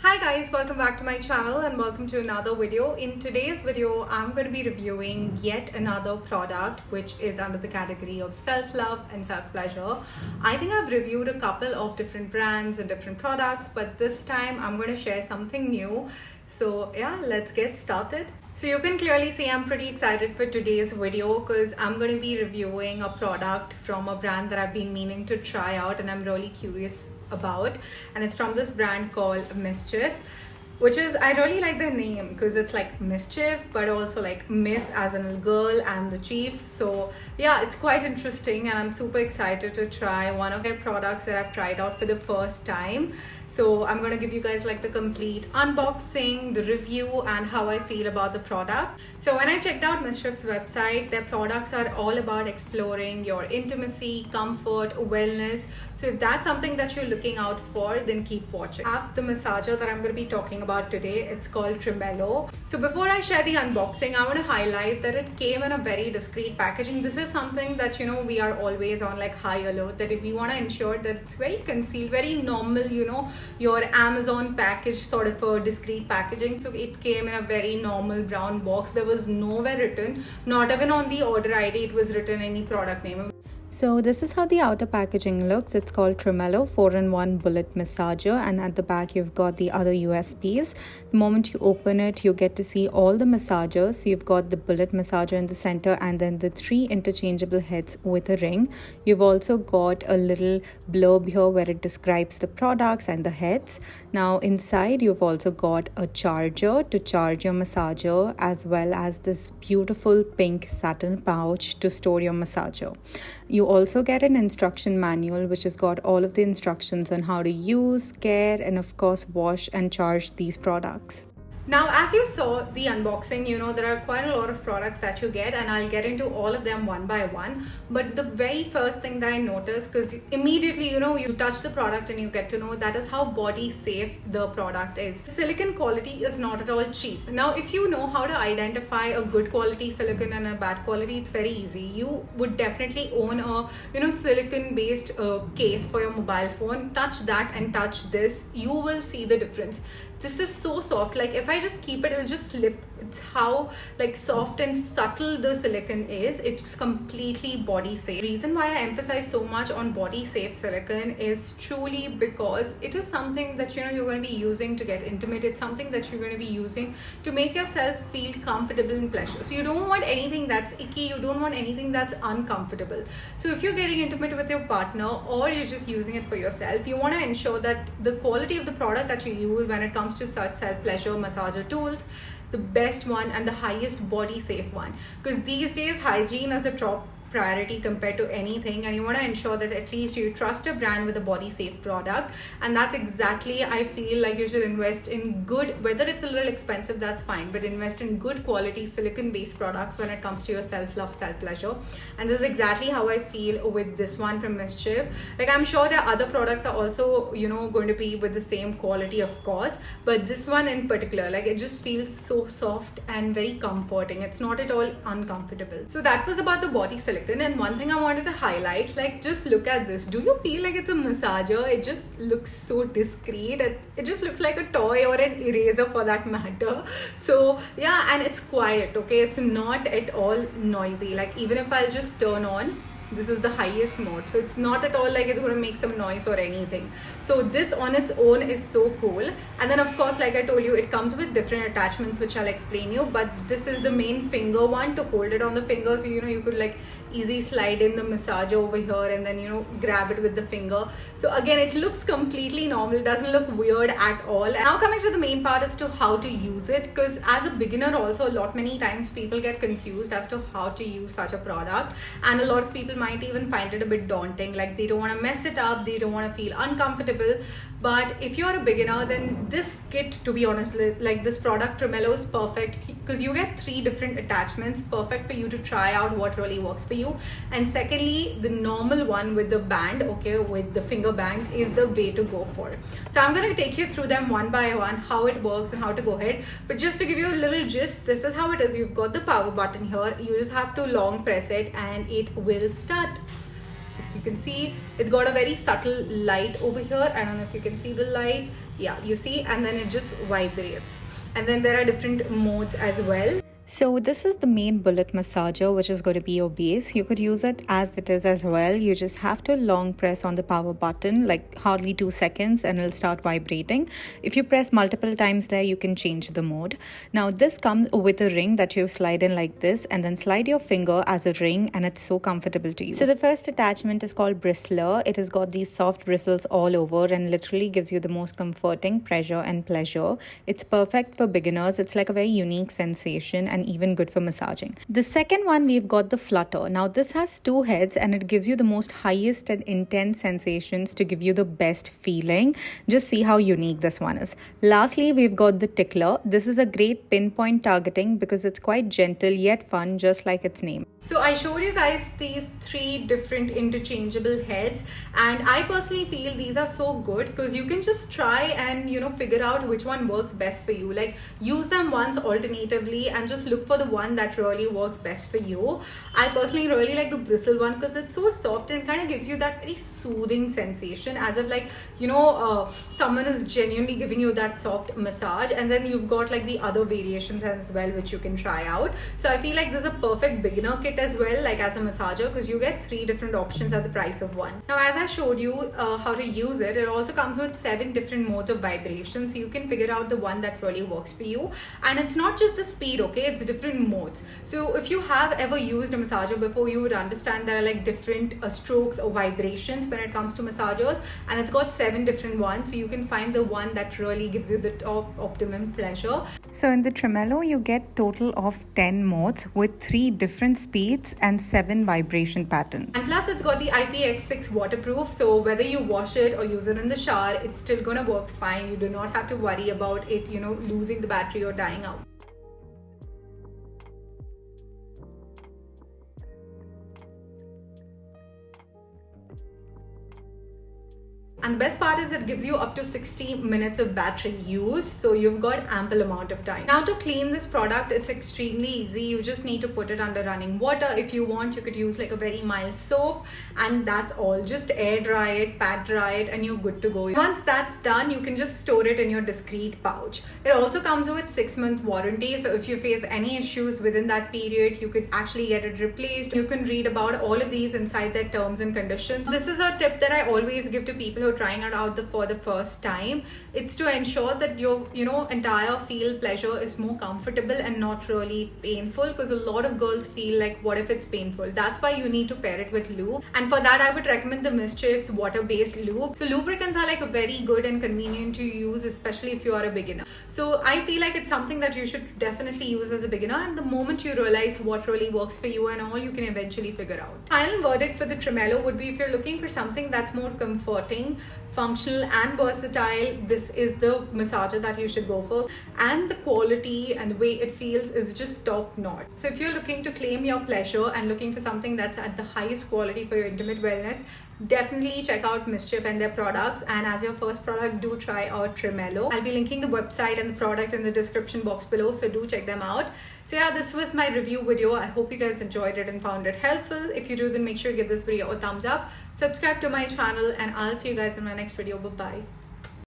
Hi guys, welcome back to my channel and welcome to another video. In today's video, I'm going to be reviewing yet another product which is under the category of self-love and self-pleasure. I think I've reviewed a couple of different brands and different products, but this time I'm going to share something new. So yeah, let's get started. So you can clearly see I'm pretty excited for today's video because I'm going to be reviewing a product from a brand that I've been meaning to try out and I'm really curious about, and it's from this brand called MsChief, which is, I really like the name because it's like mischief but also like miss as in a girl and the chief. So yeah, it's quite interesting and I'm super excited to try one of their products that I've tried out for the first time. So I'm going to give you guys like the complete unboxing, the review, and how I feel about the product. So when I checked out MsChief's website, their products are all about exploring your intimacy, comfort, wellness. So if that's something that you're looking out for, then keep watching. I have the massager that I'm going to be talking about today. It's called Tremolo. So before I share the unboxing, I want to highlight that it came in a very discreet packaging. This is something that, we are always on like high alert, that if we want to ensure that it's very concealed, very normal, your Amazon package sort of a discreet packaging. So it came in a very normal brown box. There was nowhere written, not even on the order ID, it was written any product name. So this is how the outer packaging looks. It's called Tremolo 4-in-1 Bullet Massager, and at the back you've got the other USPs. The moment you open it, you get to see all the massagers. So you've got the bullet massager in the center and then the 3 interchangeable heads with a ring. You've also got a little blurb here where it describes the products and the heads. Now inside you've also got a charger to charge your massager, as well as this beautiful pink satin pouch to store your massager. You also get an instruction manual which has got all of the instructions on how to use, care, and of course wash and charge these products. Now, as you saw the unboxing, there are quite a lot of products that you get, and I'll get into all of them one by one. But the very first thing that I noticed, because immediately, you touch the product and you get to know that is how body safe the product is. Silicone quality is not at all cheap. Now, if you know how to identify a good quality silicone and a bad quality, it's very easy. You would definitely own a, silicone based case for your mobile phone. Touch that and touch this. You will see the difference. This is so soft, like if I just keep it, it'll just slip. It's how like soft and subtle the silicone is. It's completely body safe. The reason why I emphasize so much on body safe silicone is truly because it is something that you're going to be using to get intimate. It's something that you're going to be using to make yourself feel comfortable and pleasure. So you don't want anything that's icky, you don't want anything that's uncomfortable. So if you're getting intimate with your partner or you're just using it for yourself, you want to ensure that the quality of the product that you use when it comes to such self-pleasure massager tools, the best one and the highest body safe one, because these days hygiene is a top priority compared to anything, and you want to ensure that at least you trust a brand with a body safe product. And that's exactly, I feel like you should invest in good, whether it's a little expensive, that's fine, but invest in good quality silicone based products when it comes to your self-love, self-pleasure. And this is exactly how I feel with this one from MsChief. Like I'm sure their other products are also going to be with the same quality, of course, but this one in particular, like it just feels so soft and very comforting. It's not at all uncomfortable. So that was about the body silicone. And one thing I wanted to highlight, like just look at this. Do you feel like it's a massager? It just looks so discreet. It just looks like a toy or an eraser for that matter. So yeah, and it's quiet, okay? It's not at all noisy. Like even if I'll just turn on, this is the highest mode, so it's not at all like it's going to make some noise or anything. So this on its own is so cool. And then of course, like I told you, it comes with different attachments which I'll explain you, but this is the main finger one to hold it on the finger. So you could like easy slide in the massager over here and then grab it with the finger. So again, it looks completely normal, doesn't look weird at all. And now coming to the main part as to how to use it, because as a beginner also many times people get confused as to how to use such a product, and a lot of people might even find it a bit daunting, like they don't want to mess it up, they don't want to feel uncomfortable. But if you're a beginner, then this kit, to be honest, like this product Tremolo is perfect because you get 3 different attachments, perfect for you to try out what really works for you. And secondly, the normal one with the band, okay, with the finger band is the way to go for. So I'm going to take you through them one by one, how it works and how to go ahead. But just to give you a little gist, this is how it is. You've got the power button here, you just have to long press it and it will start. can see it's got a very subtle light over here. I don't know if you can see the light. Yeah, you see, and then it just vibrates. And then there are different modes as well. So this is the main bullet massager, which is going to be your base. You could use it as it is as well. You just have to long press on the power button, like hardly 2 seconds, and it'll start vibrating. If you press multiple times there, you can change the mode. Now this comes with a ring that you slide in like this, and then slide your finger as a ring, and it's so comfortable to use. So the first attachment is called bristler. It has got these soft bristles all over and literally gives you the most comforting pressure and pleasure. It's perfect for beginners. It's like a very unique sensation and even good for massaging. The second one, we've got the flutter. Now this has 2 heads and it gives you the most highest and intense sensations to give you the best feeling. Just see how unique this one is. Lastly, we've got the tickler. This is a great pinpoint targeting because it's quite gentle yet fun, just like its name. So I showed you guys these 3 different interchangeable heads, and I personally feel these are so good because you can just try and figure out which one works best for you. Like, use them once alternatively and just look for the one that really works best for you. I personally really like the bristle one because it's so soft and kind of gives you that very soothing sensation, as if like someone is genuinely giving you that soft massage. And then you've got like the other variations as well which you can try out. So I feel like this is a perfect beginner kit as well, like as a massager, because you get 3 different options at the price of 1. Now as I showed you how to use it, it also comes with 7 different modes of vibration, so you can figure out the one that really works for you. And it's not just the speed, okay, it's different modes. So if you have ever used a massager before, you would understand there are like different strokes or vibrations when it comes to massagers, and it's got 7 different ones, so you can find the one that really gives you the top optimum pleasure. So in the Tremolo, you get total of 10 modes with 3 different speeds and 7 vibration patterns. And plus it's got the IPX6 waterproof, so whether you wash it or use it in the shower, it's still gonna work fine. You do not have to worry about it, losing the battery or dying out. And the best part is it gives you up to 60 minutes of battery use, so you've got ample amount of time. Now to clean this product, it's extremely easy. You just need to put it under running water. If you want, you could use like a very mild soap, and that's all. Just air dry it, pat dry it, and you're good to go. Once that's done, you can just store it in your discreet pouch. It also comes with 6-month warranty, so if you face any issues within that period, you could actually get it replaced. You can read about all of these inside their terms and conditions. This is a tip that I always give to people who are trying it out for the first time. It's to ensure that your entire feel pleasure is more comfortable and not really painful, because a lot of girls feel like, what if it's painful? That's why you need to pair it with lube, and for that I would recommend the MsChief's water-based lube. So lubricants are like very good and convenient to use, especially if you are a beginner. So I feel like it's something that you should definitely use as a beginner, and the moment you realize what really works for you and all, you can eventually figure out. Final verdict for the Tremolo would be, if you're looking for something that's more comforting, functional and versatile, this is the massager that you should go for. And the quality and the way it feels is just top notch. So if you're looking to claim your pleasure and looking for something that's at the highest quality for your intimate wellness, definitely check out MsChief and their products. And as your first product, do try out Tremolo. I'll be linking the website and the product in the description box below, so do check them out. So yeah, this was my review video. I hope you guys enjoyed it and found it helpful. If you do, then make sure you give this video a thumbs up, subscribe to my channel, and I'll see you guys in my next video. Bye bye.